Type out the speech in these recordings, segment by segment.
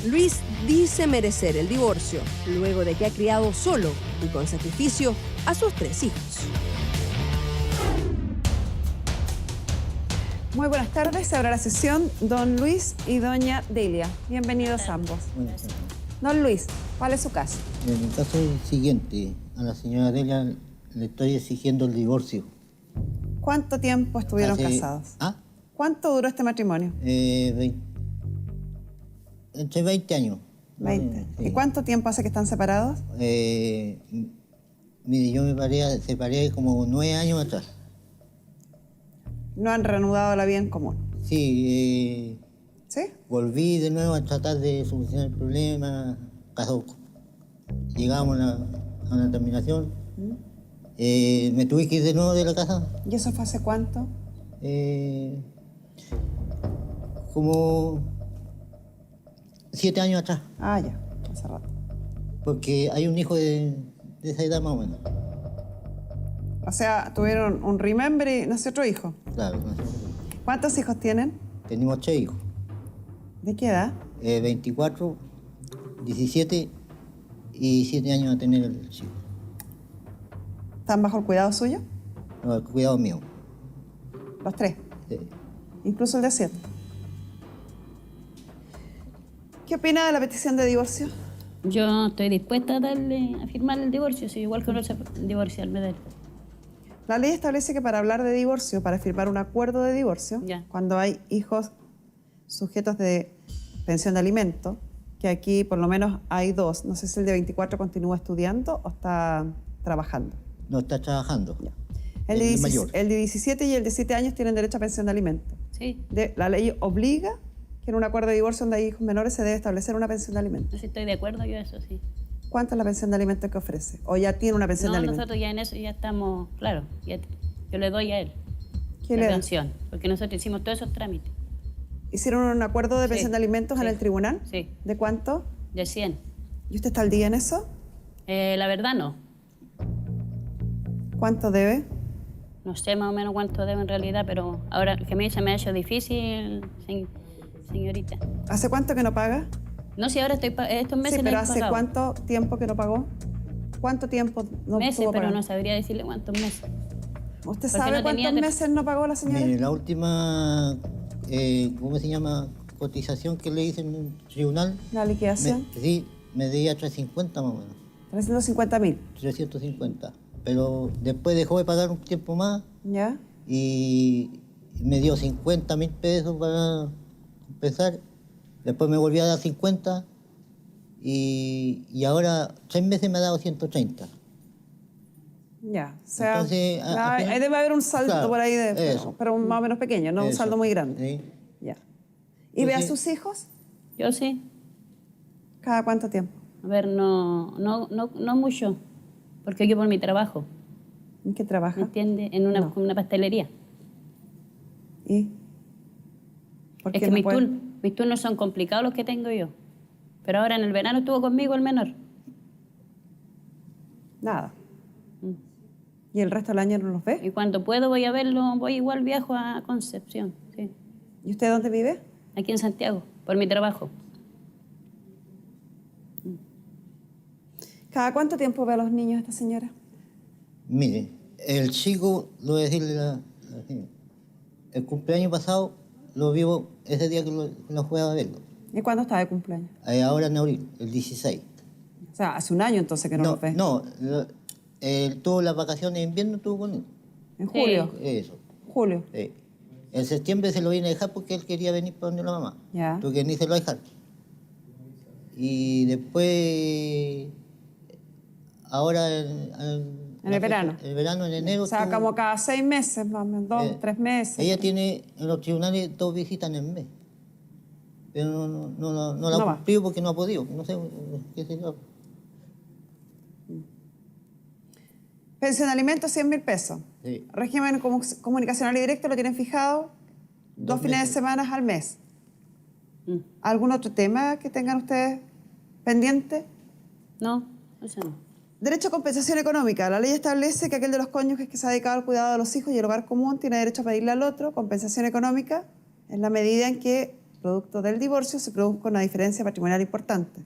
Luis dice merecer el divorcio, luego de que ha criado solo y con sacrificio a sus 3 hijos. Muy buenas tardes, se abre la sesión. Don Luis y doña Delia, bienvenidos ambos. Buenas tardes. Don Luis, ¿cuál es su caso? En el caso es el siguiente, a la señora Delia le estoy exigiendo el divorcio. ¿Cuánto tiempo estuvieron casados? ¿Cuánto duró este matrimonio? Entre 20 años. 20. Sí. ¿Y cuánto tiempo hace que están separados? Mire, yo me separé como 9 años atrás. No han reanudado la vida en común. Sí, ¿Sí? volví de nuevo a tratar de solucionar el problema. Llegamos a una terminación. Me tuve que ir de nuevo de la casa. ¿Y eso fue hace cuánto? Como 7 años atrás. Ah, ya, hace rato. Porque hay un hijo de esa edad más o menos. O sea, tuvieron un remember y nació otro hijo. Claro. ¿Cuántos hijos tienen? Tenemos 3 hijos. ¿De qué edad? 24, 17 y 7 años a tener el chico. ¿Están bajo el cuidado suyo? No, el cuidado mío. Los 3. Sí. Incluso el de 7. ¿Qué opina de la petición de divorcio? Yo estoy dispuesta a firmar el divorcio, sí, igual que no sé divorciarme de él. La ley establece que para hablar de divorcio, para firmar un acuerdo de divorcio, cuando hay hijos sujetos de pensión de alimento, que aquí por lo menos hay 2, no sé si el de 24 continúa estudiando o está trabajando. No, está trabajando. Ya. El de 17 y el de 7 años tienen derecho a pensión de alimento. Sí. La ley obliga que en un acuerdo de divorcio donde hay hijos menores se debe establecer una pensión de alimento. Sí, estoy de acuerdo yo eso, sí. ¿Cuánto es la pensión de alimento que ofrece? ¿O ya tiene una pensión de alimento? No, nosotros ya en eso ya estamos, claro, yo le doy a él ¿Qué la le da? pensión, porque nosotros hicimos todos esos trámites. ¿Hicieron un acuerdo de pensión de alimentos en el tribunal? Sí. ¿De cuánto? De 100. ¿Y usted está al día en eso? La verdad no. ¿Cuánto debe? No sé más o menos cuánto debo en realidad, pero ahora que se me ha hecho difícil, señorita. ¿Hace cuánto que no paga? No sé, ahora estos meses Sí, pero no he ¿hace pagado. cuánto tiempo que no pagó? ¿Cuánto tiempo no Meses, pudo pero pagar? no sabría decirle cuántos meses. ¿Usted porque sabe no tenía cuántos meses no pagó la señora? Mire, la última, ¿cómo se llama? Cotización que le hice en un tribunal. ¿La liquidación? Me debía 350 más o menos. 350.000. 350. Pero después dejó de pagar un tiempo más. ¿Ya? Y me dio 50.000 pesos para compensar. Después me volvió a dar 50 y ahora 3 meses me ha dado 130. Ya, o sea, Entonces, ahí debe haber un saldo claro, por ahí, eso. pero más o menos pequeño, no un Eso. saldo muy grande. Sí. Ya. ¿Y ve a Pues sí. sus hijos? Yo sí. ¿Cada cuánto tiempo? A ver, no mucho, porque yo por mi trabajo, ¿En qué ¿me trabaja? entiende? En una, como una pastelería. ¿Y? ¿Por Es qué que no puede? mis turnos son complicados los que tengo yo. Pero ahora en el verano estuvo conmigo el menor. Nada. ¿Y el resto del año no los ve? Y cuando puedo voy a verlo, voy igual viajo a Concepción, sí. ¿Y usted dónde vive? Aquí en Santiago, por mi trabajo. ¿Cada cuánto tiempo ve a los niños esta señora? Mire, el chico, lo voy a decirle el cumpleaños pasado lo vivo ese día que lo fue a verlo. ¿Y cuándo está de cumpleaños? Ahora en abril, el 16. O sea, hace un año entonces que no los ve. No, tuvo las vacaciones de invierno, estuvo con él. ¿En julio? Eso. Julio. Sí. En septiembre se lo vine a dejar porque él quería venir para donde la mamá. Ya. Porque ni se lo dejar. Y después, ahora En el verano. El verano, en enero. O sea, estuvo- como cada 6 meses, más o menos, 2, 3 meses. Ella tiene en los tribunales 2 visitas en el mes. Pero no la No ha va. cumplido porque no ha podido. No sé qué sé yo. Pensión de alimentos, 100.000 pesos. Sí. Régimen comunicacional y directo lo tienen fijado 2 fines de meses. semana al mes. ¿Algún otro tema que tengan ustedes pendiente? No, eso no. Derecho a compensación económica. La ley establece que aquel de los cónyuges que se ha dedicado al cuidado de los hijos y el hogar común tiene derecho a pedirle al otro compensación económica en la medida en que producto del divorcio se produzca una diferencia patrimonial importante.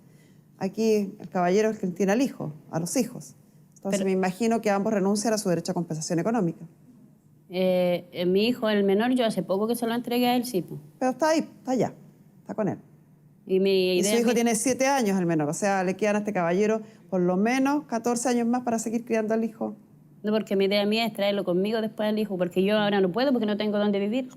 Aquí el caballero es el que tiene al hijo, a los hijos. Entonces me imagino que ambos renuncian a su derecho a compensación económica. Mi hijo, el menor, yo hace poco que se lo entregué a él, sí. Po. Pero está ahí, está allá, está con él. Y mi idea su hijo tiene 7 años, el menor. O sea, le quedan a este caballero por lo menos 14 años más para seguir criando al hijo. No, porque mi idea mía es traerlo conmigo después al hijo, porque yo ahora no puedo porque no tengo dónde vivir.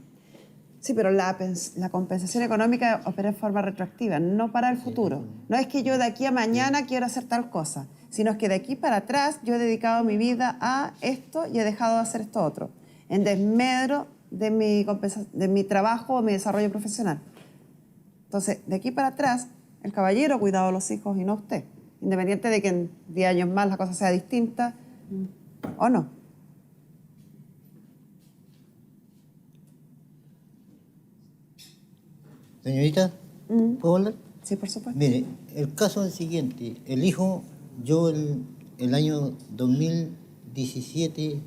Sí, pero la compensación económica opera en forma retroactiva, no para el futuro. No es que yo de aquí a mañana quiero hacer tal cosa, sino es que de aquí para atrás yo he dedicado mi vida a esto y he dejado de hacer esto otro, en desmedro de mi trabajo o mi desarrollo profesional. Entonces, de aquí para atrás, el caballero ha cuidado a los hijos y no usted, independiente de que en 10 años más la cosa sea distinta o no. Señorita, ¿puedo hablar? Sí, por supuesto. Mire, el caso es el siguiente. El hijo, yo el año 2017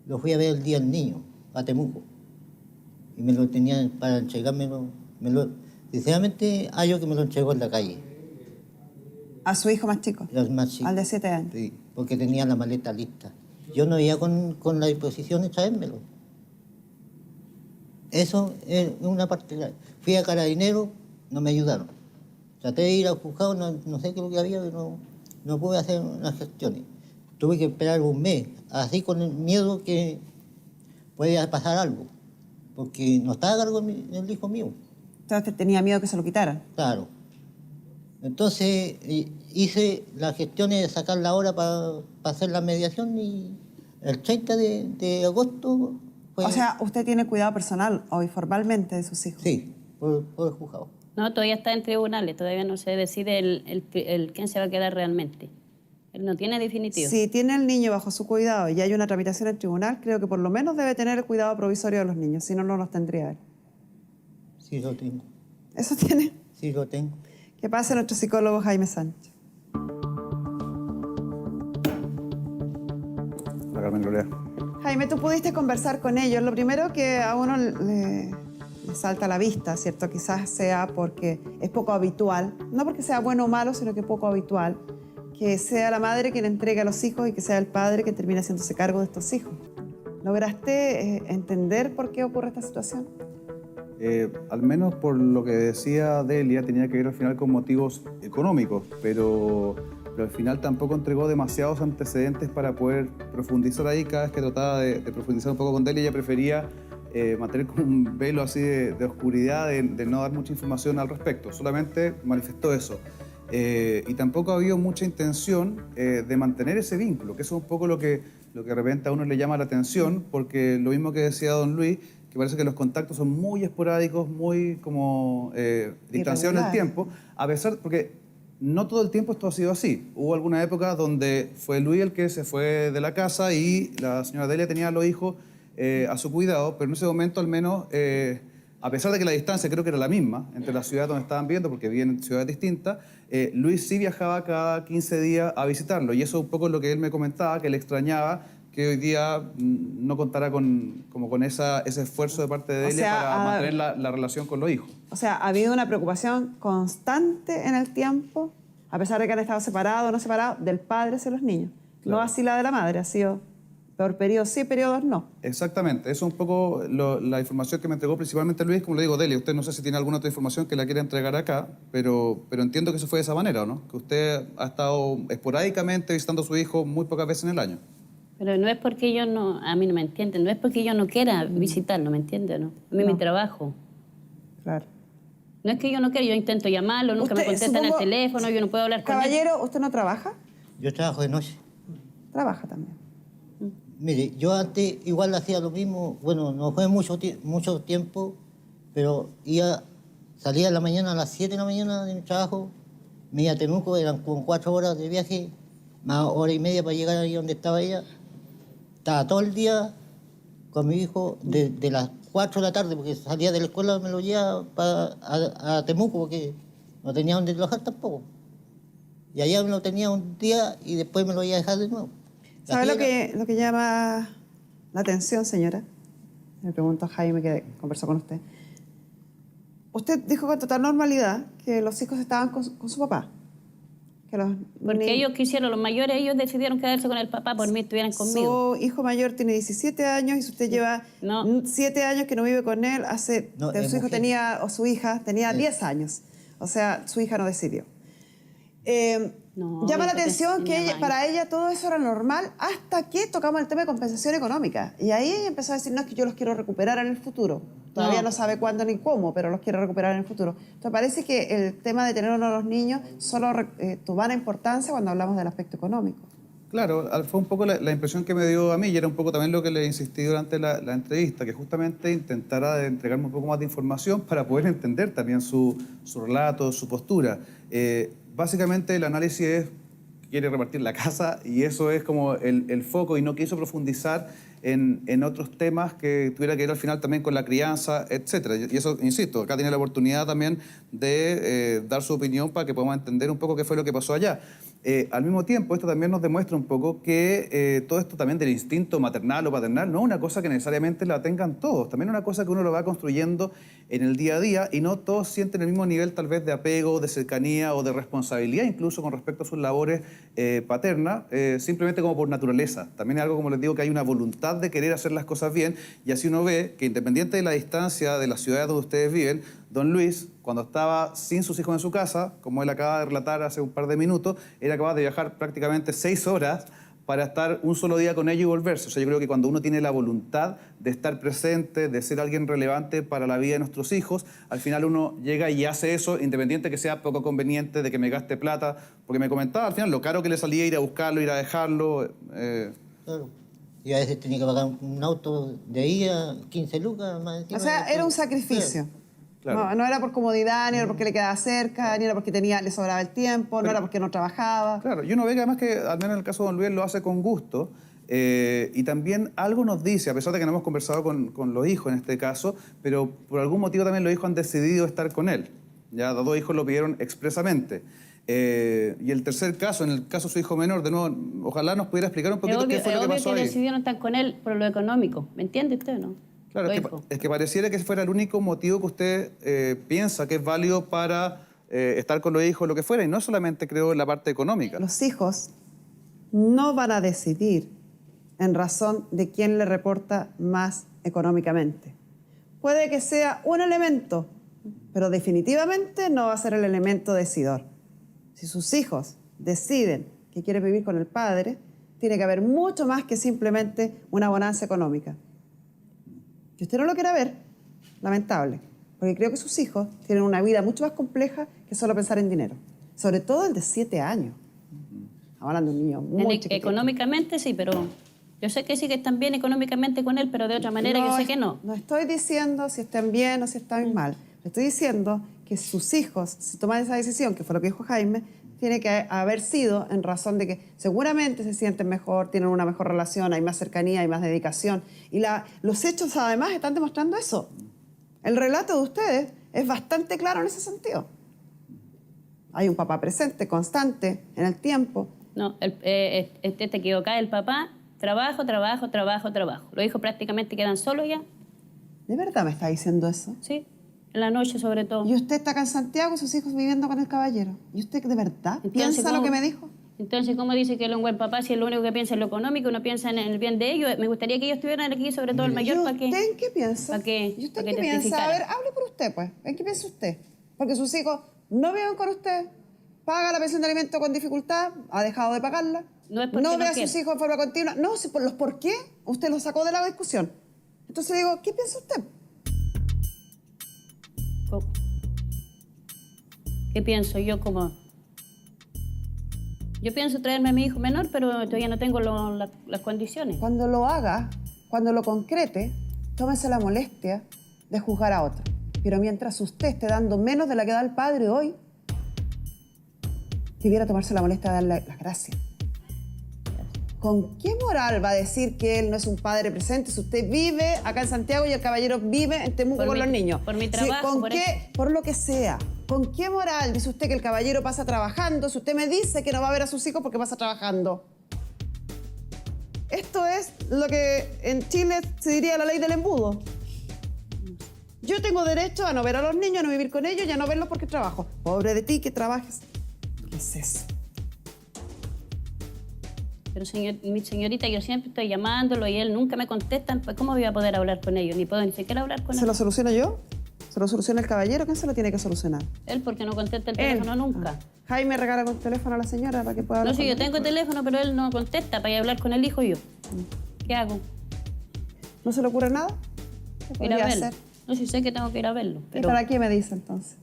lo fui a ver el Día del Niño, a Temuco. Y me lo tenían para entregármelo. Sinceramente, hay que me lo entregó en la calle. ¿A su hijo más chico? Al más chico. Al de 7 años. Sí, porque tenía la maleta lista. Yo no iba con la disposición de traérmelo. Eso es una parte grave. Fui a Carabineros, no me ayudaron. Traté de ir al juzgado, no sé qué es lo que había, pero no pude hacer unas gestiones. Tuve que esperar un mes, así con el miedo que podía pasar algo, porque no estaba a cargo del hijo mío. Entonces tenía miedo que se lo quitaran. Claro. Entonces hice las gestiones de sacar la hora para hacer la mediación y el 30 de agosto fue... O sea, usted tiene cuidado personal o formalmente de sus hijos. Sí, por el juzgado. No, todavía está en tribunales, todavía no se decide quién se va a quedar realmente. Él no tiene definitivo. Si tiene el niño bajo su cuidado y hay una tramitación en tribunal, creo que por lo menos debe tener el cuidado provisorio de los niños, si no, no los tendría él. Sí, lo tengo. ¿Eso tiene? Sí, lo tengo. ¿Qué pasa nuestro psicólogo Jaime Sánchez? La Carmen Lolea. Jaime, tú pudiste conversar con ellos. Lo primero que a uno le salta a la vista, ¿cierto? Quizás sea porque es poco habitual, no porque sea bueno o malo, sino que poco habitual, que sea la madre quien entrega a los hijos y que sea el padre quien termine haciéndose cargo de estos hijos. ¿Lograste entender por qué ocurre esta situación? Al menos por lo que decía Delia, tenía que ver al final con motivos económicos, pero al final tampoco entregó demasiados antecedentes para poder profundizar ahí. Cada vez que trataba de profundizar un poco con Delia, ella prefería mantener como un velo así de oscuridad, de no dar mucha información al respecto. Solamente manifestó eso. Y tampoco ha habido mucha intención de mantener ese vínculo, que eso es un poco lo que de repente a uno le llama la atención, porque lo mismo que decía don Luis, que parece que los contactos son muy esporádicos, muy como distanciados en el tiempo, a pesar, porque no todo el tiempo esto ha sido así. Hubo alguna época donde fue Luis el que se fue de la casa y la señora Delia tenía a los hijos a su cuidado, pero en ese momento al menos, a pesar de que la distancia creo que era la misma entre la ciudad donde estaban viviendo, porque vivían en ciudades distintas, Luis sí viajaba cada 15 días a visitarlo, y eso es un poco lo que él me comentaba, que le extrañaba que hoy día no contara con ese esfuerzo de parte de Delia para mantener la relación con los hijos. O sea, ha habido una preocupación constante en el tiempo, a pesar de que han estado separados o no separados, del padre hacia los niños. Claro. No así la de la madre, ha sido por periodos sí, periodos no. Exactamente, eso es un poco la información que me entregó principalmente Luis. Como le digo, Delia, usted no sé si tiene alguna otra información que la quiera entregar acá, pero entiendo que eso fue de esa manera, ¿o no? Que usted ha estado esporádicamente visitando a su hijo muy pocas veces en el año. Pero no es porque yo no, a mí no me entienden, no es porque yo no quiera visitarlo, ¿me entiende o no? A mí mi trabajo. Claro. No es que yo no quiera, yo intento llamarlo, nunca me contestan el teléfono, yo no puedo hablar con él. Caballero, ¿usted no trabaja? Yo trabajo de noche. Trabaja también. Mire, yo antes igual hacía lo mismo, bueno, no fue mucho tiempo, pero salía en la mañana a las 7 de la mañana de mi trabajo, me iba a Temuco, eran como 4 horas de viaje, más hora y media para llegar ahí donde estaba ella. Estaba todo el día con mi hijo, de las 4 de la tarde, porque salía de la escuela, me lo llevaba a Temuco, porque no tenía donde trabajar tampoco. Y allá me lo tenía un día y después me lo iba a dejar de nuevo. ¿Sabe lo que llama la atención, señora? Le pregunto a Jaime, que conversó con usted. Usted dijo con total normalidad que los hijos estaban con su papá. Que Porque ellos quisieron, los mayores, ellos decidieron quedarse con el papá, por mí estuvieran conmigo. Su hijo mayor tiene 17 años y si usted lleva 7 años que no vive con él, su hijo tenía, o su hija tenía 10 años. O sea, su hija no decidió. Llama la atención que para ella todo eso era normal hasta que tocamos el tema de compensación económica. Y ahí ella empezó a decir, no, es que yo los quiero recuperar en el futuro. Todavía no sabe cuándo ni cómo, pero los quiere recuperar en el futuro. Entonces parece que el tema de tener uno a los niños solo tomara importancia cuando hablamos del aspecto económico. Claro, fue un poco la impresión que me dio a mí y era un poco también lo que le insistí durante la entrevista, que justamente intentara entregarme un poco más de información para poder entender también su relato, su postura. Básicamente el análisis es quiere repartir la casa y eso es como el foco y no quiso profundizar en otros temas que tuviera que ver al final también con la crianza, etcétera. Y eso, insisto, acá tiene la oportunidad también de dar su opinión para que podamos entender un poco qué fue lo que pasó allá. Al mismo tiempo, esto también nos demuestra un poco que todo esto también del instinto maternal o paternal no es una cosa que necesariamente la tengan todos, también es una cosa que uno lo va construyendo en el día a día y no todos sienten el mismo nivel tal vez de apego, de cercanía o de responsabilidad incluso con respecto a sus labores paternas, simplemente como por naturaleza. También es algo, como les digo, que hay una voluntad de querer hacer las cosas bien y así uno ve que independiente de la distancia de las ciudades donde ustedes viven, don Luis, cuando estaba sin sus hijos en su casa, como él acaba de relatar hace un par de minutos, era capaz de viajar prácticamente 6 horas para estar un solo día con ellos y volverse. O sea, yo creo que cuando uno tiene la voluntad de estar presente, de ser alguien relevante para la vida de nuestros hijos, al final uno llega y hace eso, independiente que sea poco conveniente, de que me gaste plata, porque me comentaba al final lo caro que le salía ir a buscarlo, ir a dejarlo. Claro. Y a veces tenía que pagar un auto de ida, 15 lucas más encima. O sea, era un sacrificio. Claro. No era por comodidad, ni era porque le quedaba cerca, ni era porque le sobraba el tiempo, no era porque no trabajaba. Claro, y uno ve que además que, al menos en el caso de don Luis, lo hace con gusto. Y también algo nos dice, a pesar de que no hemos conversado con los hijos en este caso, pero por algún motivo también los hijos han decidido estar con él. Ya los 2 hijos lo pidieron expresamente. Y el tercer caso, en el caso de su hijo menor, de nuevo, ojalá nos pudiera explicar un poquito qué fue lo que pasó ahí. Decidieron estar con él por lo económico. ¿Me entiende usted o no? Claro, es que pareciera que fuera el único motivo que usted piensa que es válido para estar con los hijos, lo que fuera, y no solamente creo en la parte económica. Los hijos no van a decidir en razón de quién le reporta más económicamente. Puede que sea un elemento, pero definitivamente no va a ser el elemento decidor. Si sus hijos deciden que quieren vivir con el padre, tiene que haber mucho más que simplemente una bonanza económica. Si usted no lo quiere ver, lamentable, porque creo que sus hijos tienen una vida mucho más compleja que solo pensar en dinero. Sobre todo el de 7 años. Estamos hablando de un niño muy chiquitito. Económicamente sí, pero yo sé que sí que están bien económicamente con él, pero de otra manera yo sé que no. No estoy diciendo si están bien o si están mal. Le estoy diciendo que sus hijos, si toman esa decisión, que fue lo que dijo Jaime, tiene que haber sido en razón de que seguramente se sienten mejor, tienen una mejor relación, hay más cercanía, hay más dedicación. Y los hechos además están demostrando eso. El relato de ustedes es bastante claro en ese sentido. Hay un papá presente, constante, en el tiempo. No, te equivocás, el papá, trabajo. Los hijos prácticamente quedan solos ya. ¿De verdad me está diciendo eso? Sí. En la noche, sobre todo. ¿Y usted está acá en Santiago y sus hijos viviendo con el caballero? ¿Y usted de verdad piensa lo que me dijo? Entonces, ¿cómo dice que él es un buen papá si es lo único que piensa en lo económico, no piensa en el bien de ellos? Me gustaría que ellos estuvieran aquí, sobre todo el mayor, para que... ¿Y usted en qué piensa? ¿Y usted en qué piensa? A ver, hable por usted, pues. ¿En qué piensa usted? Porque sus hijos no viven con usted, paga la pensión de alimento con dificultad, ha dejado de pagarla, no ve a sus hijos en forma continua. No, los por qué, usted los sacó de la discusión. Entonces digo, ¿qué piensa usted? ¿Qué pienso yo? Yo pienso traerme a mi hijo menor, pero todavía no tengo las condiciones. Cuando lo haga, cuando lo concrete, tómese la molestia de juzgar a otro. Pero mientras usted esté dando menos de la que da el padre hoy, debiera tomarse la molestia de darle las gracias. ¿Con qué moral va a decir que él no es un padre presente si usted vive acá en Santiago y el caballero vive en Temuco con los niños? Por mi trabajo, por lo que sea. ¿Con qué moral dice usted que el caballero pasa trabajando si usted me dice que no va a ver a sus hijos porque pasa trabajando? Esto es lo que en Chile se diría la ley del embudo. Yo tengo derecho a no ver a los niños, a no vivir con ellos y a no verlos porque trabajo. Pobre de ti que trabajes. ¿Qué es eso? Pero mi señorita, yo siempre estoy llamándolo y él nunca me contesta. Pues, ¿cómo voy a poder hablar con ellos? Ni puedo ni siquiera hablar con él. ¿Se lo soluciono yo? ¿Se lo soluciona el caballero? ¿Quién se lo tiene que solucionar? Él, porque no contesta el teléfono nunca. Jaime regala con teléfono a la señora para que pueda hablar No, sí, con yo él. tengo teléfono, pero él no contesta para ir a hablar con el hijo yo. ¿Qué hago? ¿No se le ocurre nada? ¿Qué Ir a podría verlo. hacer? No, sí sé que tengo que ir a verlo. ¿Y Pero para qué me dice entonces?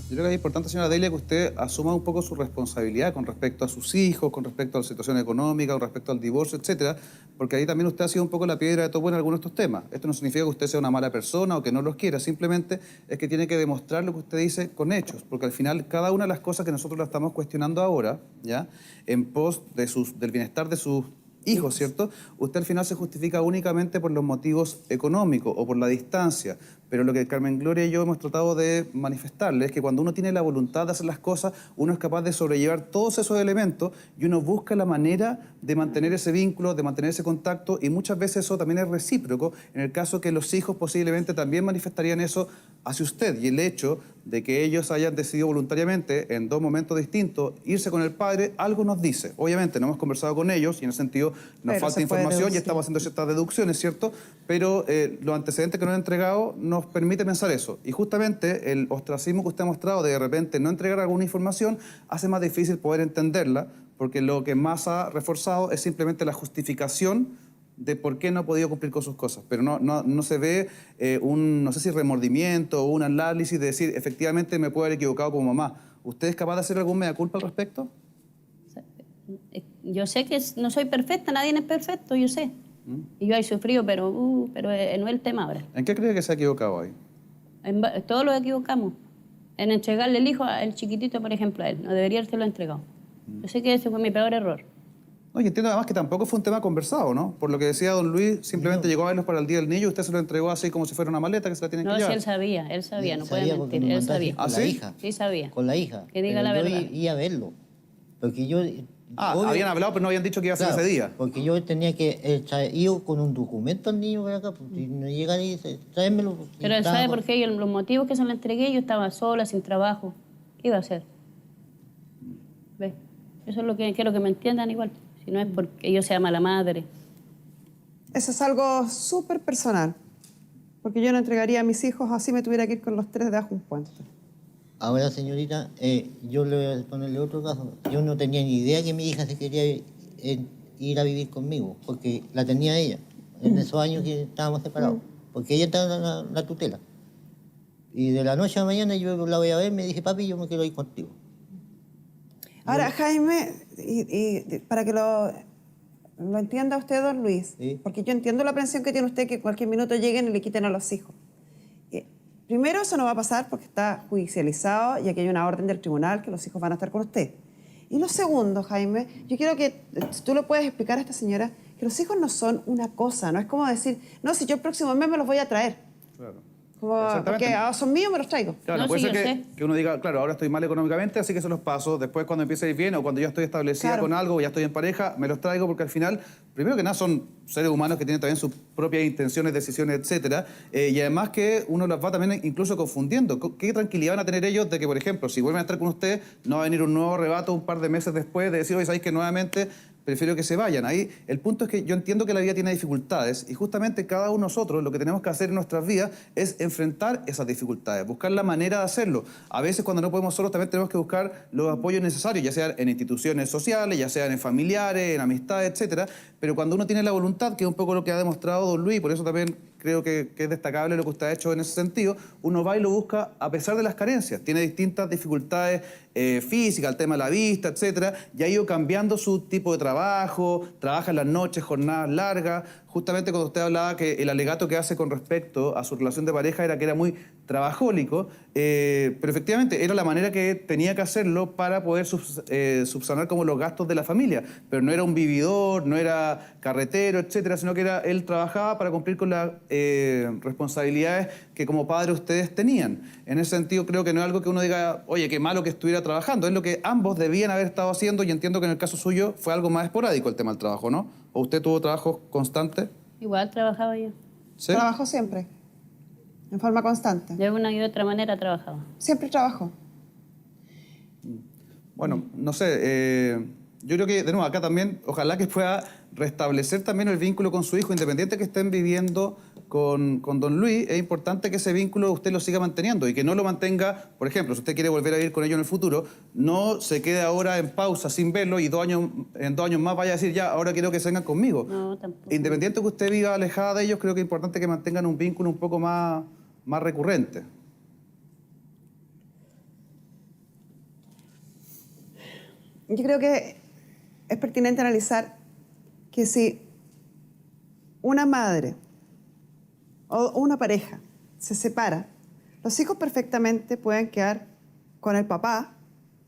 Yo creo que es importante, señora Delia, que usted asuma un poco su responsabilidad con respecto a sus hijos, con respecto a la situación económica, con respecto al divorcio, etcétera, porque ahí también usted ha sido un poco la piedra de topo en algunos de estos temas. Esto no significa que usted sea una mala persona o que no los quiera, simplemente es que tiene que demostrar lo que usted dice con hechos, porque al final cada una de las cosas que nosotros la estamos cuestionando ahora, ¿ya?, en pos de del bienestar de sus hijos, ¿cierto? Usted al final se justifica únicamente por los motivos económicos o por la distancia, pero lo que Carmen Gloria y yo hemos tratado de manifestarle es que cuando uno tiene la voluntad de hacer las cosas, uno es capaz de sobrellevar todos esos elementos y uno busca la manera de mantener ese vínculo, de mantener ese contacto, y muchas veces eso también es recíproco, en el caso que los hijos posiblemente también manifestarían eso hacia usted, y el hecho de que ellos hayan decidido voluntariamente en dos momentos distintos irse con el padre, algo nos dice. Obviamente no hemos conversado con ellos y en ese sentido nos Pero falta se puede información y deducir. estamos haciendo ciertas deducciones, ¿cierto? Pero los antecedentes que nos han entregado nos permite pensar eso. Y justamente el ostracismo que usted ha mostrado de repente no entregar alguna información hace más difícil poder entenderla, porque lo que más ha reforzado es simplemente la justificación de por qué no ha podido cumplir con sus cosas. Pero no se ve no sé si remordimiento o un análisis de decir, efectivamente me puedo haber equivocado como mamá. ¿Usted es capaz de hacer algún mea culpa al respecto? yo sé que no soy perfecta, nadie es perfecto, yo sé. Y yo he sufrido, pero no es el tema ahora. ¿En qué cree que se ha equivocado ahí? Todos lo equivocamos. En entregarle el hijo al chiquitito, por ejemplo, a él. No debería haberse lo entregado. Yo sé que ese fue mi peor error. No, y entiendo además que tampoco fue un tema conversado, ¿no? Por lo que decía don Luis, simplemente llegó a verlos para el Día del Niño y usted se lo entregó así como si fuera una maleta que se la tiene que No, sí, llevar. él sabía, no puede Sabía porque mentir, me él mandaste sabía. con ¿Ah, la sí? hija. Sí, sabía. Con la hija. Que diga Pero la yo verdad. iba a verlo. Porque yo... obvio- Habían hablado, pero no habían dicho que iba a ser claro, ese día. porque yo tenía que ir con un documento al niño para acá. Pues, y no llegar y dice, tráemelo. Pero él sabe por qué los motivos que se lo entregué, yo estaba sola, sin trabajo. ¿Qué iba a hacer? ¿Ves? Eso es lo que quiero que me entiendan igual. Si no es porque yo sea mala madre. Eso es algo súper personal. Porque yo no entregaría a mis hijos así me tuviera que ir con los tres debajo un puente. Ahora, señorita, yo le voy a ponerle otro caso. Yo no tenía ni idea que mi hija se quería ir a vivir conmigo, porque la tenía ella, en esos años que estábamos separados, porque ella estaba en la tutela. Y de la noche a la mañana yo la voy a ver, me dije, papi, yo me quiero ir contigo. Ahora, Jaime, y para que lo entienda usted, don Luis, Sí. porque yo entiendo la aprensión que tiene usted que cualquier minuto lleguen y le quiten a los hijos. Primero, eso no va a pasar porque está judicializado y aquí hay una orden del tribunal que los hijos van a estar con usted. Y lo segundo, Jaime, yo quiero que tú le puedes explicar a esta señora que los hijos no son una cosa, no es como decir, no, si yo el próximo mes me los voy a traer. Claro. Como, Exactamente. porque son míos, me los traigo. Claro, No, puede sí, ser yo que, sé. que uno diga, claro, ahora estoy mal económicamente, así que se los paso. Después, cuando empiece a ir bien o cuando ya estoy establecida Claro. con algo o ya estoy en pareja, me los traigo porque al final, primero que nada, son seres humanos que tienen también sus propias intenciones, decisiones, etcétera. Y además que uno las va también incluso confundiendo. ¿Qué tranquilidad van a tener ellos de que, por ejemplo, si vuelven a estar con usted, no va a venir un nuevo arrebato un par de meses después de decir, oye, ¿sabéis que nuevamente prefiero que se vayan? Ahí el punto es que yo entiendo que la vida tiene dificultades y justamente cada uno de nosotros lo que tenemos que hacer en nuestras vidas es enfrentar esas dificultades, buscar la manera de hacerlo. A veces cuando no podemos solos también tenemos que buscar los apoyos necesarios, ya sean en instituciones sociales, ya sean en familiares, en amistades, etcétera. Pero cuando uno tiene la voluntad, que es un poco lo que ha demostrado don Luis, por eso también creo que es destacable lo que usted ha hecho en ese sentido, uno va y lo busca a pesar de las carencias. Tiene distintas dificultades físicas, el tema de la vista, etcétera, y ha ido cambiando su tipo de trabajo, trabaja en las noches, jornadas largas. Justamente cuando usted hablaba que el alegato que hace con respecto a su relación de pareja era que era muy trabajólico, pero efectivamente era la manera que tenía que hacerlo para poder subsanar como los gastos de la familia. Pero no era un vividor, no era carretero, etcétera, sino que él trabajaba para cumplir con las responsabilidades que como padre ustedes tenían. En ese sentido creo que no es algo que uno diga, oye, qué malo que estuviera trabajando, es lo que ambos debían haber estado haciendo y entiendo que en el caso suyo fue algo más esporádico el tema del trabajo, ¿no? ¿O usted tuvo trabajo constante? Igual trabajaba yo. ¿Sí? Trabajo siempre. En forma constante. De una y otra manera trabajaba. Siempre trabajó. Bueno, no sé, yo creo que, de nuevo, acá también, ojalá que pueda restablecer también el vínculo con su hijo, independiente que estén viviendo con don Luis, es importante que ese vínculo usted lo siga manteniendo y que no lo mantenga, por ejemplo, si usted quiere volver a vivir con ellos en el futuro, no se quede ahora en pausa sin verlo y en 2 años más vaya a decir, ya, ahora quiero que se vengan conmigo. No, tampoco. Independiente que usted viva alejada de ellos, creo que es importante que mantengan un vínculo un poco más recurrente. Yo creo que es pertinente analizar que si una madre o una pareja se separa, los hijos perfectamente pueden quedar con el papá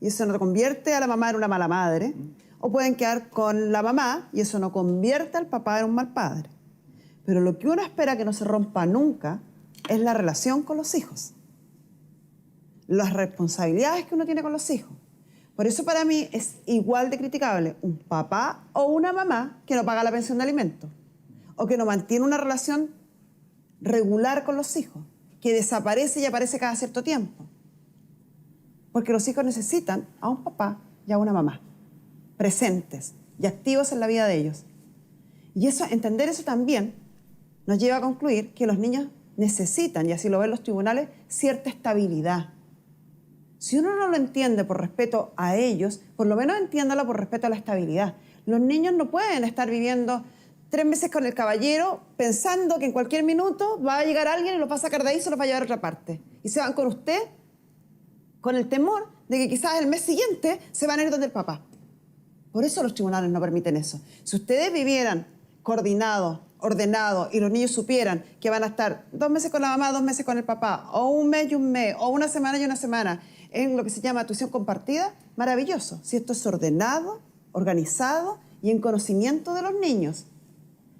y eso no convierte a la mamá en una mala madre, o pueden quedar con la mamá y eso no convierte al papá en un mal padre. Pero lo que uno espera que no se rompa nunca es la relación con los hijos, las responsabilidades que uno tiene con los hijos. Por eso para mí es igual de criticable un papá o una mamá que no paga la pensión de alimentos o que no mantiene una relación regular con los hijos, que desaparece y aparece cada cierto tiempo. Porque los hijos necesitan a un papá y a una mamá presentes y activos en la vida de ellos. Y eso, entender eso también nos lleva a concluir que los niños necesitan, y así lo ven los tribunales, cierta estabilidad. Si uno no lo entiende por respeto a ellos, por lo menos entiéndalo por respeto a la estabilidad. Los niños no pueden estar viviendo 3 meses con el caballero pensando que en cualquier minuto va a llegar alguien y los va a sacar de ahí y se los va a llevar a otra parte. Y se van con usted con el temor de que quizás el mes siguiente se van a ir donde el papá. Por eso los tribunales no permiten eso. Si ustedes vivieran coordinados, ordenados, y los niños supieran que van a estar 2 meses con la mamá, 2 meses con el papá, o 1 mes y 1 mes, o 1 semana y 1 semana, en lo que se llama tuición compartida, maravilloso. Si esto es ordenado, organizado y en conocimiento de los niños.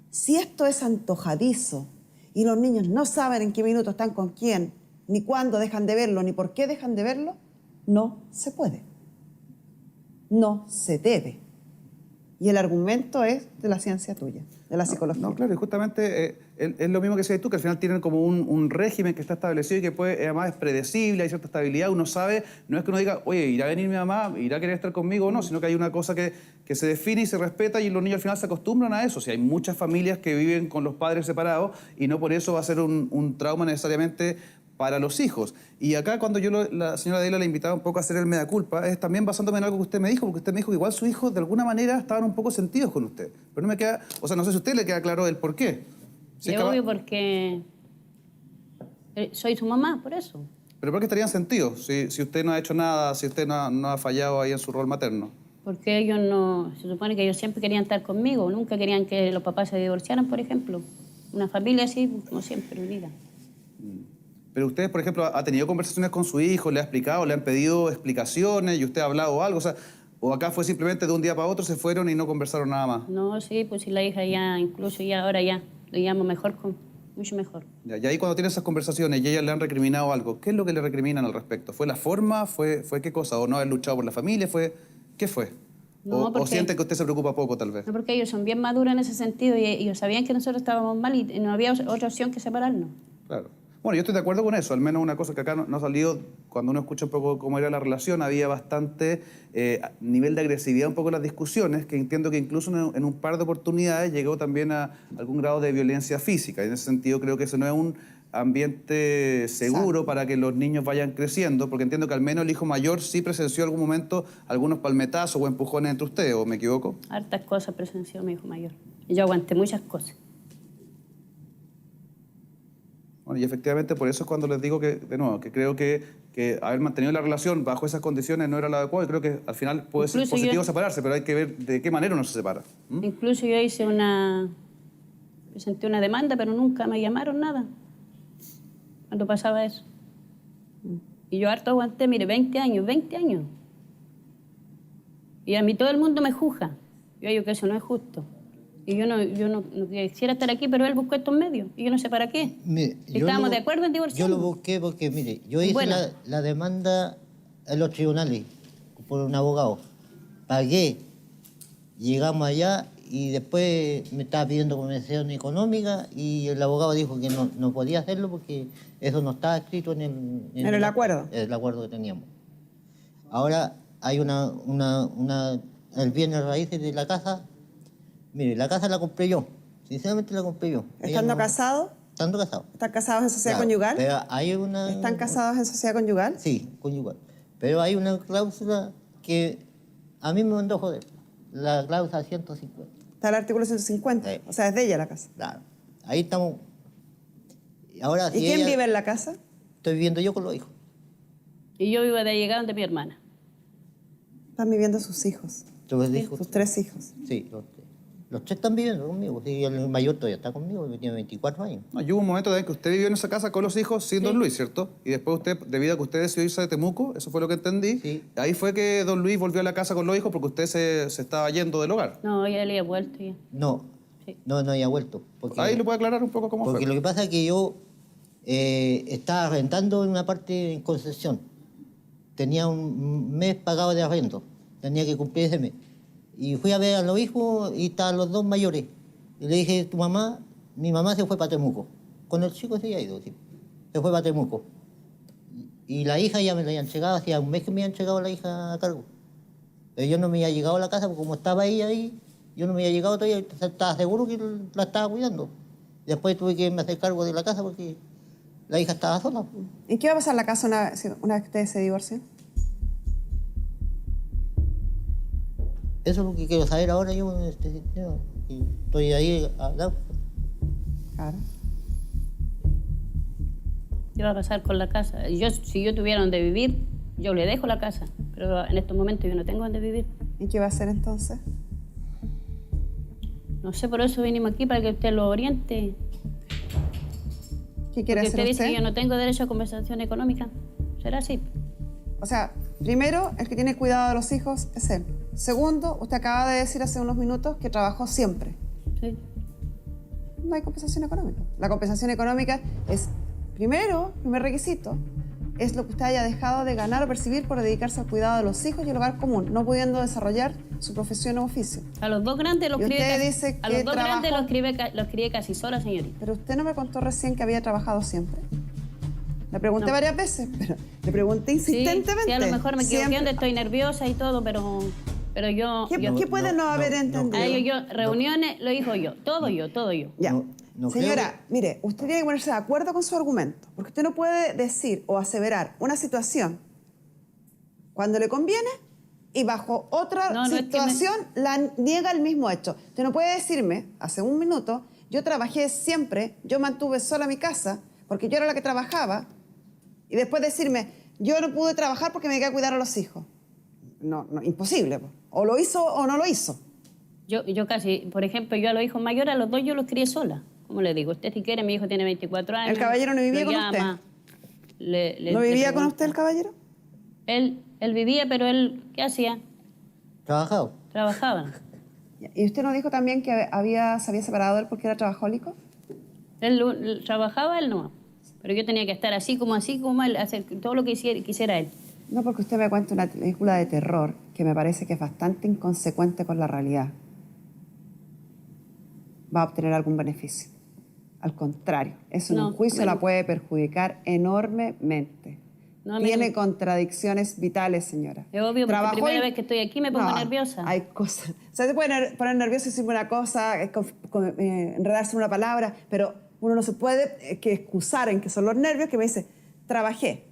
Si esto es antojadizo y los niños no saben en qué minuto están con quién, ni cuándo dejan de verlo, ni por qué dejan de verlo, no se puede. No se debe. Y el argumento es de la ciencia tuya, de la psicología. No, claro, y justamente es lo mismo que decías tú, que al final tienen como un régimen que está establecido y que puede, además es predecible, hay cierta estabilidad, uno sabe, no es que uno diga, oye, irá a venir mi mamá, irá a querer estar conmigo o no, sino que hay una cosa que se define y se respeta y los niños al final se acostumbran a eso. O sea, hay muchas familias que viven con los padres separados y no por eso va a ser un trauma necesariamente para los hijos. Y acá cuando yo, la señora Adela le invitaba un poco a hacer el mea culpa, es también basándome en algo que usted me dijo, porque usted me dijo que igual sus hijos de alguna manera estaban un poco sentidos con usted. Pero no me queda, o sea, no sé si a usted le queda claro el por qué. Si es obvio porque soy su mamá, por eso. ¿Pero por qué estarían sentidos si usted no ha hecho nada, si usted no ha fallado ahí en su rol materno? Porque ellos no, se supone que ellos siempre querían estar conmigo, nunca querían que los papás se divorciaran, por ejemplo. Una familia así, como siempre, unida. Pero usted, por ejemplo, ha tenido conversaciones con su hijo, le ha explicado, le han pedido explicaciones y usted ha hablado algo, o sea, o acá fue simplemente de un día para otro se fueron y no conversaron nada más. No, sí, pues si la hija ya, incluso ya ahora ya, lo llamo mejor, mucho mejor. Ya, y ahí cuando tiene esas conversaciones y ellas le han recriminado algo, ¿qué es lo que le recriminan al respecto? ¿Fue la forma? ¿Fue qué cosa? ¿O no haber luchado por la familia? ¿Qué fue? No, ¿O siente que usted se preocupa poco, tal vez? No, porque ellos son bien maduros en ese sentido y ellos sabían que nosotros estábamos mal y no había otra opción que separarnos. Claro. Bueno, yo estoy de acuerdo con eso, al menos una cosa que acá no ha salido, cuando uno escucha un poco cómo era la relación, había bastante nivel de agresividad un poco en las discusiones, que entiendo que incluso en un par de oportunidades llegó también a algún grado de violencia física. Y en ese sentido creo que eso no es un ambiente seguro para que los niños vayan creciendo, porque entiendo que al menos el hijo mayor sí presenció en algún momento algunos palmetazos o empujones entre ustedes, ¿o me equivoco? Hartas cosas presenció mi hijo mayor. Y yo aguanté muchas cosas. Bueno, y efectivamente por eso es cuando les digo que, de nuevo, que creo que haber mantenido la relación bajo esas condiciones no era lo adecuado y creo que al final puede ser positivo separarse, pero hay que ver de qué manera uno se separa. Incluso yo presenté una demanda, pero nunca me llamaron nada cuando pasaba eso. Y yo harto aguanté, mire, 20 años. Y a mí todo el mundo me juzga. Yo digo que eso no es justo. Y yo no quisiera estar aquí, pero él buscó estos medios. Y yo no sé para qué. Mire, Estábamos de acuerdo en divorciarnos. Yo lo busqué porque, mire, yo hice la demanda en los tribunales por un abogado. Pagué. Llegamos allá y después me estaba pidiendo compensación económica y el abogado dijo que no podía hacerlo porque eso no estaba escrito en el acuerdo. El acuerdo que teníamos. Ahora hay el bienes raíces de la casa. Mire, la casa la compré yo. Sinceramente la compré yo. ¿Estando casados? Estando casados. ¿Están casados en sociedad Claro, conyugal? pero hay una... ¿Están casados en sociedad conyugal? Sí, conyugal. Pero hay una cláusula que a mí me mandó a joder. La cláusula 150. Está el artículo 150. Sí. O sea, es de ella la casa. Claro. Ahí estamos. Ahora, ¿Y si quién ella- vive en la casa? Estoy viviendo yo con los hijos. Y yo vivo de llegada de mi hermana. Están viviendo sus hijos, Los hijos. sus 3 hijos. Sí, los tres. Los tres están viviendo conmigo. Sí, el mayor todavía está conmigo, que tiene 24 años. No, y hubo un momento en que usted vivió en esa casa con los hijos sin don Luis, ¿cierto? Y después usted, debido a que usted decidió irse de Temuco, eso fue lo que entendí, Sí. ahí fue que don Luis volvió a la casa con los hijos porque usted se estaba yendo del hogar. No, ya le he vuelto ya. No, Sí. no había vuelto. Porque, Ahí le puede aclarar un poco cómo porque fue. lo que pasa es que yo estaba rentando en una parte en Concepción. Tenía un mes pagado de arrendo. Tenía que cumplir ese mes. Y fui a ver a los hijos y estaban los dos mayores. Y le dije, mi mamá se fue para Temuco. Con el chico se había ido, sí. Se fue para Temuco. Y la hija ya me la habían llegado, hacía un mes que me habían llegado la hija a cargo. Pero yo no me había llegado a la casa porque como estaba ella ahí, yo no me había llegado todavía, estaba seguro que la estaba cuidando. Después tuve que irme a hacer cargo de la casa porque la hija estaba sola. ¿Y qué va a pasar en la casa una vez que ustedes se divorcien? Eso es lo que quiero saber ahora yo en este sentido. Y estoy ahí hablando. Claro. ¿Qué va a pasar con la casa? Si yo tuviera donde vivir, yo le dejo la casa. Pero en estos momentos yo no tengo donde vivir. ¿Y qué va a hacer entonces? No sé, por eso vinimos aquí, para que usted lo oriente. ¿Qué quiere Porque hacer usted dice usted? que yo no tengo derecho a compensación económica. ¿Será así? O sea, primero, el que tiene cuidado de los hijos es él. Segundo, usted acaba de decir hace unos minutos que trabajó siempre. Sí. No hay compensación económica. La compensación económica es, primer requisito, es lo que usted haya dejado de ganar o percibir por dedicarse al cuidado de los hijos y el hogar común, no pudiendo desarrollar su profesión o oficio. A los dos grandes los Y crié usted casi, dice a los que dos grandes trabajó- los crié casi sola, señorita. Pero usted no me contó recién que había trabajado siempre. Le pregunté No. varias veces, pero le pregunté Sí, insistentemente. sí, a lo mejor me equivoqué, Siempre. donde estoy nerviosa y todo, pero yo... ¿Qué puede no haber entendido? A ellos reuniones, lo dijo yo, todo yo. Ya. No Señora, mire, usted tiene que ponerse de acuerdo con su argumento, porque usted no puede decir o aseverar una situación cuando le conviene y bajo otra No, no es que situación la niega el mismo hecho. Usted no puede decirme, hace un minuto, yo trabajé siempre, yo mantuve sola mi casa, porque yo era la que trabajaba, y después decirme, yo no pude trabajar porque me quedé a cuidar a los hijos. No, imposible. Po. O lo hizo o no lo hizo. Yo casi, por ejemplo, yo a los hijos mayores, a los dos yo los crié sola. Como le digo, usted si quiere, mi hijo tiene 24 años. ¿El caballero no vivía lo con llama, ¿No vivía con pregunta. usted el caballero? Él vivía, pero él, ¿qué hacía? Trabajado. Trabajaba. ¿Y usted nos dijo también que se había separado de él porque era trabajólico? Él trabajaba, él no. Pero yo tenía que estar así como él, hacer todo lo que quisiera él. No, porque usted me cuenta una película de terror que me parece que es bastante inconsecuente con la realidad. Va a obtener algún beneficio. Al contrario, eso en No, un juicio bueno. la puede perjudicar enormemente. No, a mí Tiene no- contradicciones vitales, señora. Es obvio, porque Trabajó primera en- vez que estoy aquí me pongo No, nerviosa. Hay cosas. O sea, se puede poner nervioso y decir una cosa, enredarse en una palabra, pero uno no se puede que excusar en que son los nervios que me dice, trabajé,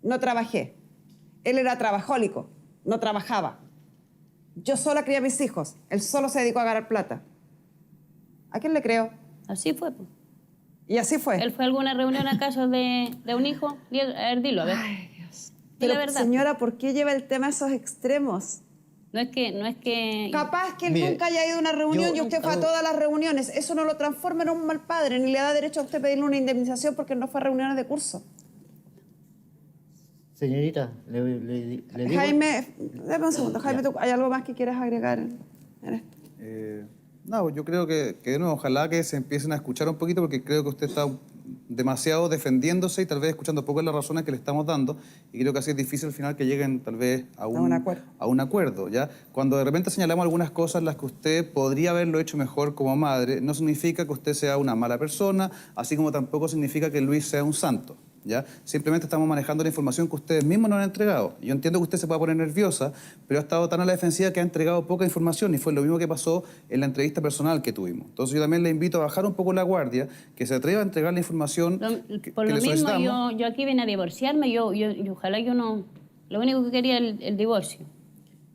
no trabajé. Él era trabajólico, no trabajaba. Yo sola crié a mis hijos, él solo se dedicó a ganar plata. ¿A quién le creo? Así fue. Pues. Y así fue. Él fue a alguna reunión acaso de un hijo. A ver, dilo, a ver. Ay, Dios. Di Pero, la verdad. señora, ¿por qué lleva el tema a esos extremos? No es que... Capaz que él Mire, nunca haya ido a una reunión y usted fue a todas las reuniones. Eso no lo transforma en un mal padre, ni le da derecho a usted pedirle una indemnización porque no fue a reuniones de curso. Señorita, le digo... Jaime, dame un segundo. Jaime, ¿tú hay algo más que quieras agregar en esto? No, yo creo que de nuevo, ojalá que se empiecen a escuchar un poquito porque creo que usted está demasiado defendiéndose y tal vez escuchando poco las razones que le estamos dando, y creo que así es difícil al final que lleguen tal vez a un acuerdo, ¿ya? Cuando de repente señalamos algunas cosas en las que usted podría haberlo hecho mejor como madre, no significa que usted sea una mala persona, así como tampoco significa que Luis sea un santo, ¿ya? Simplemente estamos manejando la información que ustedes mismos nos han entregado. Yo entiendo que usted se pueda poner nerviosa, pero ha estado tan a la defensiva que ha entregado poca información, y fue lo mismo que pasó en la entrevista personal que tuvimos. Entonces yo también le invito a bajar un poco la guardia, que se atreva a entregar la información por que lo le mismo, solicitamos. yo aquí vine a divorciarme, yo ojalá yo no... Lo único que quería es el divorcio.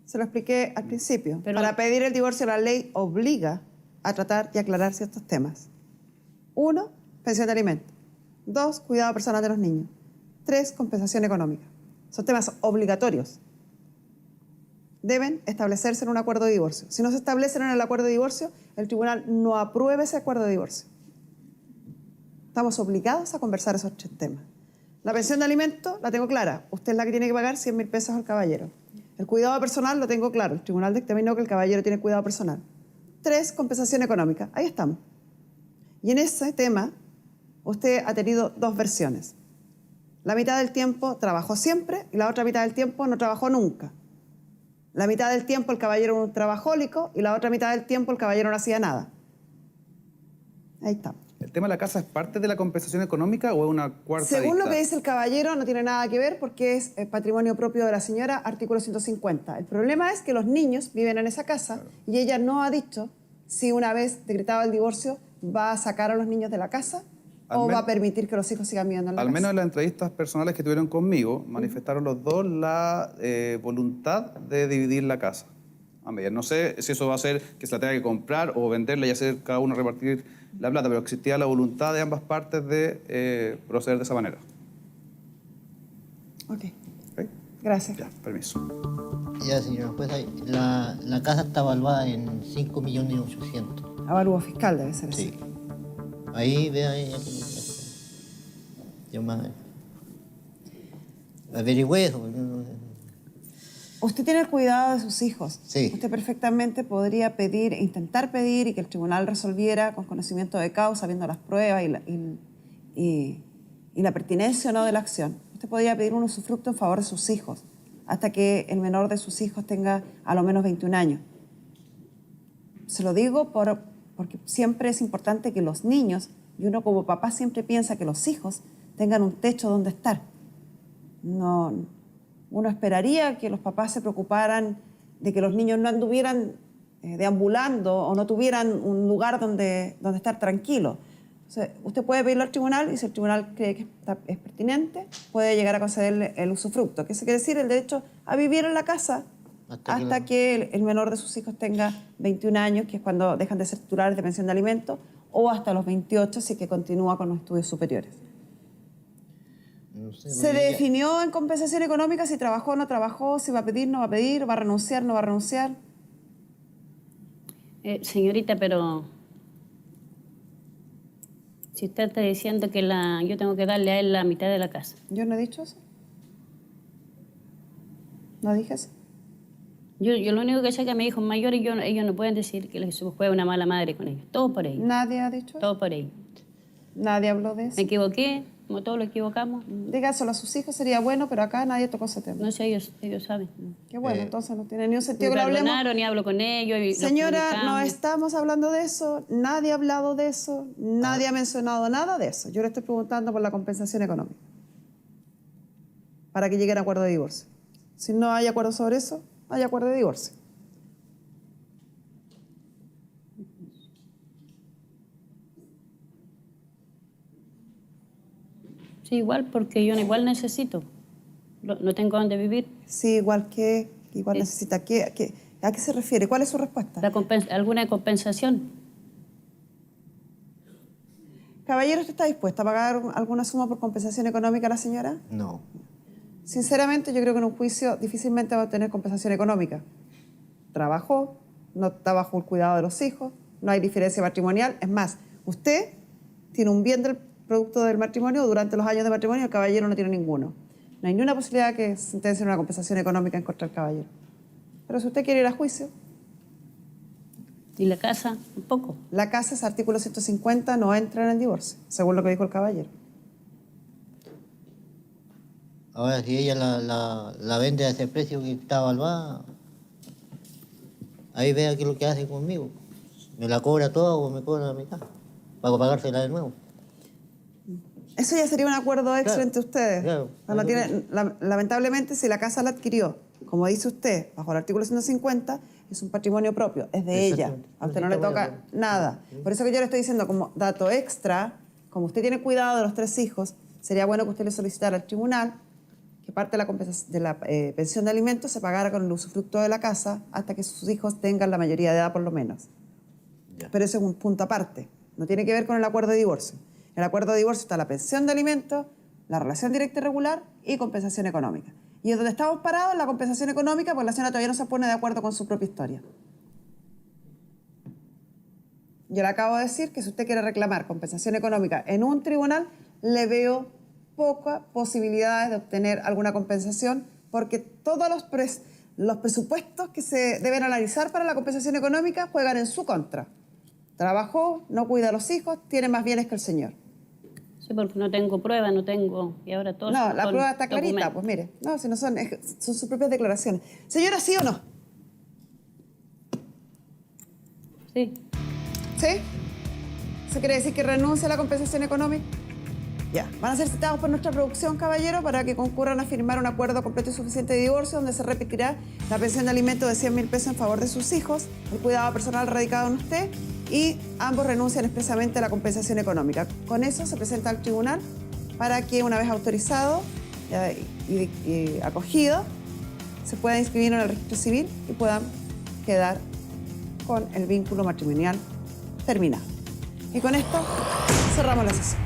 Se lo expliqué al principio. Pero- Para pedir el divorcio, la ley obliga a tratar y aclarar ciertos temas. 1, pensión de alimentos. 2, cuidado personal de los niños. 3, compensación económica. Son temas obligatorios. Deben establecerse en un acuerdo de divorcio. Si no se establecen en el acuerdo de divorcio, el tribunal no aprueba ese acuerdo de divorcio. Estamos obligados a conversar esos 3 temas. La pensión de alimentos la tengo clara. Usted es la que tiene que pagar 100.000 pesos al caballero. El cuidado personal lo tengo claro. El tribunal dictaminó que el caballero tiene cuidado personal. 3, compensación económica. Ahí estamos. Y en ese tema, usted ha tenido 2 versiones. La mitad del tiempo trabajó siempre y la otra mitad del tiempo no trabajó nunca. La mitad del tiempo el caballero era un trabajólico y la otra mitad del tiempo el caballero no hacía nada. Ahí estamos. ¿El tema de la casa es parte de la compensación económica o es una cuarta Según lo arista? que dice el caballero, no tiene nada que ver porque es patrimonio propio de la señora, artículo 150. El problema es que los niños viven en esa casa y ella no ha dicho si una vez decretado el divorcio va a sacar a los niños de la casa o va a permitir que los hijos sigan viviendo en la casa. Al menos en las entrevistas personales que tuvieron conmigo, manifestaron los dos la voluntad de dividir la casa. A medias. No sé si eso va a hacer que se la tenga que comprar o venderla y hacer cada uno repartir la plata, pero existía la voluntad de ambas partes de proceder de esa manera. Ok, ¿Ok? gracias. Ya, permiso. Ya, señora jueza, la casa está evaluada en 5.800.000. Avalúo fiscal debe ser Sí. así. Ahí, vea ahí. Yo más... Averigüé eso. Porque Usted tiene el cuidado de sus hijos. Sí. Usted perfectamente podría pedir, intentar pedir y que el tribunal resolviera con conocimiento de causa, viendo las pruebas y la pertinencia o no de la acción. Usted podría pedir un usufructo en favor de sus hijos hasta que el menor de sus hijos tenga a lo menos 21 años. Se lo digo porque siempre es importante que los niños, y uno como papá siempre piensa que los hijos tengan un techo donde estar. No, uno esperaría que los papás se preocuparan de que los niños no anduvieran deambulando o no tuvieran un lugar donde estar tranquilo. Entonces, usted puede pedirlo al tribunal y si el tribunal cree que es pertinente, puede llegar a concederle el usufructo, que se quiere decir el derecho a vivir en la casa hasta que el menor de sus hijos tenga 21 años, que es cuando dejan de ser titulares de pensión de alimentos, o hasta los 28 si es que continúa con los estudios superiores. no sé, ¿Se definió en compensación económica si trabajó o no trabajó, si va a pedir, no va a pedir, va a renunciar, no va a renunciar? Señorita, pero si usted está diciendo que yo tengo que darle a él la mitad de la casa. ¿Yo no he dicho eso? ¿No dije eso? Yo lo único que sé es que a mis hijos mayores ellos no pueden decir que les fue una mala madre con ellos. Todo por ellos. ¿Nadie ha dicho eso? Todo por ellos. ¿Nadie habló de eso? Me equivoqué, como todos lo equivocamos. Dígaselo a sus hijos, sería bueno, pero acá nadie tocó ese tema. No sé, ellos saben. Qué bueno, entonces no tiene ni un Me sentido que lo hablemos. perdonaron y hablo con ellos. Y nos Señora, no comunicamos. estamos hablando de eso, nadie ha hablado de eso, nadie ha mencionado nada de eso. Yo le estoy preguntando por la compensación económica, para que lleguen a acuerdo de divorcio. Si no hay acuerdo sobre eso, hay acuerdo de divorcio. Sí, igual, porque yo igual necesito. No tengo dónde vivir. Sí, igual necesita. ¿A qué se refiere? ¿Cuál es su respuesta? ¿Alguna compensación? Caballero, ¿usted está dispuesta a pagar alguna suma por compensación económica a la señora? No. Sinceramente, yo creo que en un juicio difícilmente va a obtener compensación económica. Trabajó, no está bajo el cuidado de los hijos, no hay diferencia matrimonial. Es más, usted tiene un bien del producto del matrimonio durante los años de matrimonio, el caballero no tiene ninguno. No hay ninguna posibilidad que se sentencie una compensación económica en contra del caballero. Pero si usted quiere ir a juicio, ¿Y la casa? Un poco. La casa es artículo 150, no entra en el divorcio, según lo que dijo el caballero. Ahora, si ella la vende a ese precio que está evaluada, ahí vea qué es lo que hace conmigo. ¿Me la cobra toda o me cobra la mitad? Para pagársela de nuevo. Eso ya sería un acuerdo extra Claro, entre ustedes. claro. Lamentablemente, si la casa la adquirió, como dice usted, bajo el artículo 150, es un patrimonio propio, es de ella. Exactamente. A usted no le Está toca bueno. nada. Por eso que yo le estoy diciendo como dato extra, como usted tiene cuidado de los 3 hijos, sería bueno que usted le solicitara al tribunal que parte de la pensión de alimentos se pagara con el usufructo de la casa hasta que sus hijos tengan la mayoría de edad por lo menos. Ya. Pero ese es un punto aparte. No tiene que ver con el acuerdo de divorcio. En el acuerdo de divorcio está la pensión de alimentos, la relación directa y regular y compensación económica. Y es donde estamos parados en la compensación económica porque la señora todavía no se pone de acuerdo con su propia historia. Yo le acabo de decir que si usted quiere reclamar compensación económica en un tribunal, le veo pocas posibilidades de obtener alguna compensación porque todos los presupuestos que se deben analizar para la compensación económica juegan en su contra. Trabajó, no cuida a los hijos, tiene más bienes que el señor. Sí, porque no tengo prueba, no tengo... Y ahora todo No, la son prueba está clarita, documentos. pues mire. No, si no son sus propias declaraciones. Señora, ¿sí o no? Sí. ¿Sí? ¿Eso quiere decir que renuncia a la compensación económica? Ya. Van a ser citados por nuestra producción, caballero, para que concurran a firmar un acuerdo completo y suficiente de divorcio donde se repetirá la pensión de alimentos de 100.000 pesos en favor de sus hijos, el cuidado personal radicado en usted y ambos renuncian expresamente a la compensación económica. Con eso se presenta al tribunal para que una vez autorizado y acogido se pueda inscribir en el registro civil y puedan quedar con el vínculo matrimonial terminado. Y con esto cerramos la sesión.